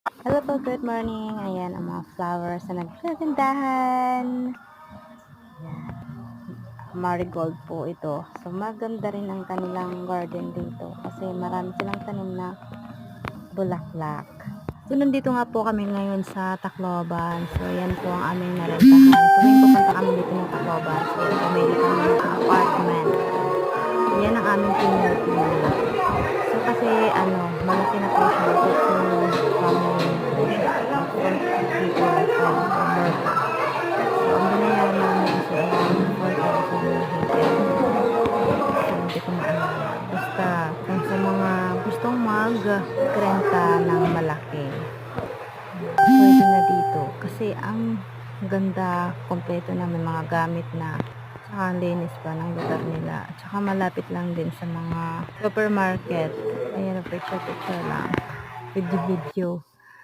Hello po, good morning. Ayan ang mga flowers na nagkagandahan. Ayan, marigold po ito. So maganda rin ang kanilang garden dito kasi marami silang tanim na bulaklak. So nandito nga po kami ngayon sa Tacloban. So yan po ang aming narentahan. Tuwing pupunta kami dito ng Tacloban, so bumili kami ng apartment. Yan ang aming pinili. So kasi malaki na po siya. So family po siya. For people from America. So ang binayaran namin is around 4,000 na higit. So hindi ko maalala. Basta kung sa mga gustong mag-renta ng malaki, pwede na dito. Kasi ang ganda, kompleto na, may mga gamit na. Tsaka ang linis pa ng lugar nila. Tsaka malapit lang din sa mga supermarket. Ayan, picture lang. Video-video.